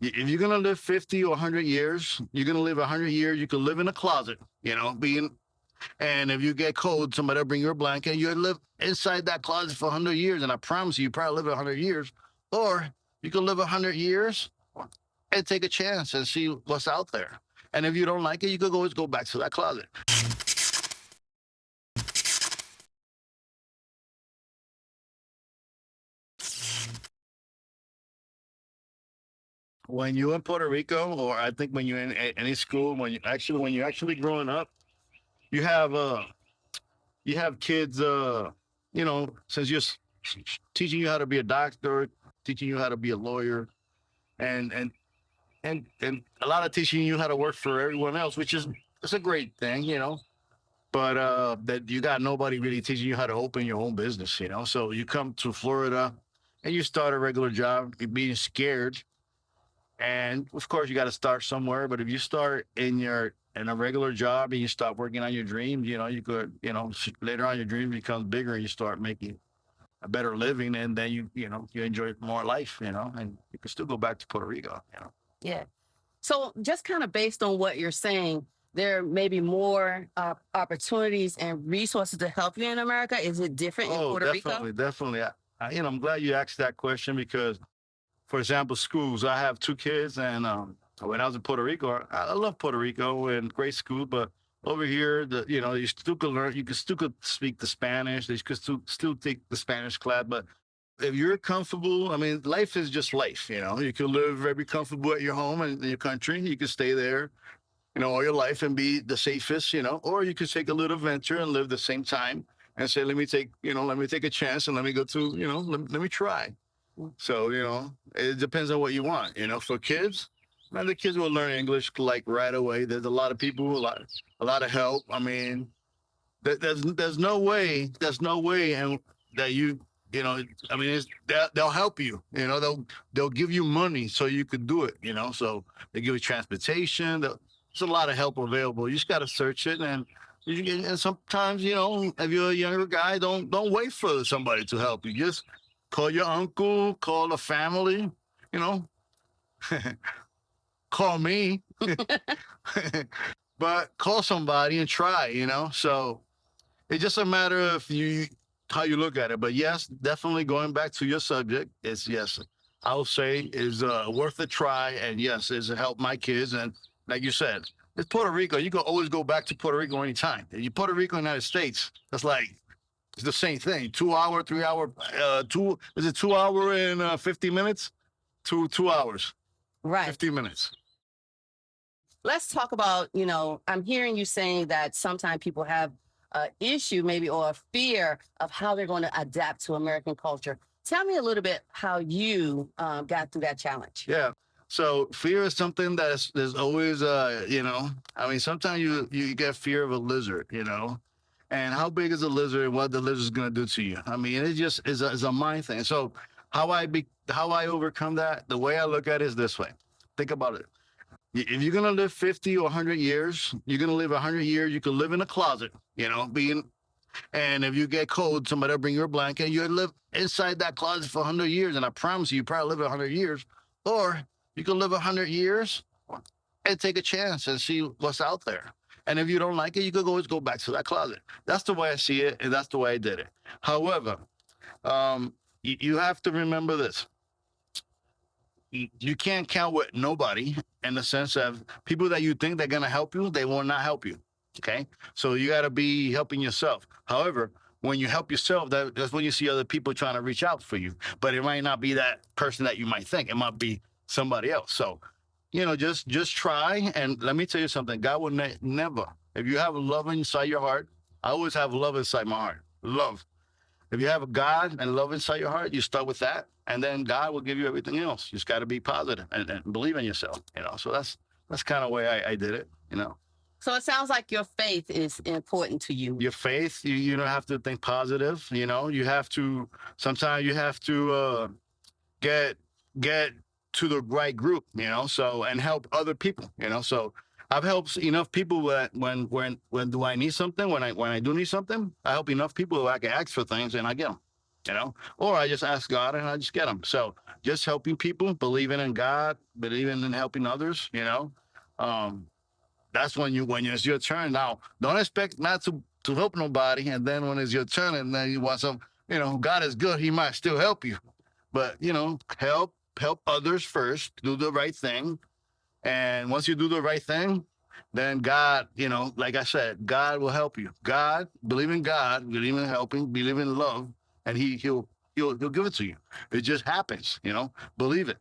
If you're gonna live 50 or 100 years, you're gonna live 100 years. You could live in a closet, being. And if you get cold, somebody will bring you a blanket. You live inside that closet for 100 years, and I promise you, you probably live 100 years. Or you can live 100 years and take a chance and see what's out there. And if you don't like it, you could always go back to that closet. When you're in Puerto Rico, or I think when you're in any school, when you're actually growing up, you have kids, since you're teaching you how to be a doctor, teaching you how to be a lawyer, and a lot of teaching you how to work for everyone else, which is it's a great thing. But that you got nobody really teaching you how to open your own business. So you come to Florida and you start a regular job, you're being scared, and of course you got to start somewhere. But if you start in a regular job and you start working on your dreams, you could, later on your dream becomes bigger and you start making a better living, and then you enjoy more life, and you can still go back to Puerto Rico. Yeah. So just kind of based on what you're saying, there may be more opportunities and resources to help you in America. Is it different in Puerto Rico? Definitely. I'm glad you asked that question because, for example, schools. I have two kids, and when I was in Puerto Rico, I love Puerto Rico and great school, but over here, you still could learn. You can still could speak the Spanish. You could still take the Spanish class, but if you're comfortable, I mean, life is just life. You can live very comfortable at your home and in your country. You can stay there, all your life and be the safest. Or you could take a little venture and live the same time and say, let me take a chance and let me go to, let me try. So, it depends on what you want. For kids, man, the kids will learn English like right away. There's a lot of people, a lot of help. I mean, there's no way and that I mean, they'll help you. They'll give you money so you could do it. So they give you transportation. There's a lot of help available. You just got to search it, and sometimes, if you're a younger guy, don't wait for somebody to help you. Just call your uncle, call the family. You know, call me, but call somebody and try. So it's just a matter of how you look at it. But yes, definitely going back to your subject, it's yes, I would say is worth a try, and yes, is to help my kids. And like you said, it's Puerto Rico. You can always go back to Puerto Rico anytime. If you Puerto Rico, United States, that's like it's the same thing. 2 hour, 3 hour, 2 and 50 minutes? 2 hours, Right. 50 minutes. Let's talk about, I'm hearing you saying that sometimes people have an issue maybe or a fear of how they're going to adapt to American culture. Tell me a little bit how you got through that challenge. Yeah. So fear is something there's always, I mean, sometimes you get fear of a lizard. And how big is a lizard and what the lizard's going to do to you? I mean, it just is a mind thing. So how I overcome that, the way I look at it is this way. Think about it. If you're going to live 50 or 100 years, you're going to live 100 years. You could live in a closet, and if you get cold, somebody will bring you a blanket. You live inside that closet for 100 years. And I promise you probably live 100 years. Or you can live 100 years and take a chance and see what's out there. And if you don't like it, you could always go back to that closet. That's the way I see it, and that's the way I did it. However, you have to remember this. You can't count with nobody in the sense of people that you think they're going to help you, they will not help you. Okay? So you got to be helping yourself. However, when you help yourself, that's when you see other people trying to reach out for you. But it might not be that person that you might think. It might be somebody else. So, just try. And let me tell you something. God will never, if you have love inside your heart, I always have love inside my heart. Love. If you have a God and love inside your heart, you start with that, and then God will give you everything else. You just got to be positive and believe in yourself. So that's kind of the way I did it. So it sounds like your faith is important to you. Your faith, you don't have to think positive. You have to. Sometimes you have to get to the right group. So and help other people. So I've helped enough people that when do I need something? When I do need something, I help enough people that I can ask for things and I get them. you know, or I just ask God and I just get them. So just helping people, believing in God, believing in helping others, you know, um, that's when it's your turn. Now, don't expect not to help nobody, and then when it's your turn, and then you want some, you know, God is good. He might still help you, but you know, help others first. Do the right thing, and once you do the right thing, then God, you know, like I said, God will help you. God, believe in God, believe in helping, believe in love, and he'll give it to you. It just happens, you know. Believe it.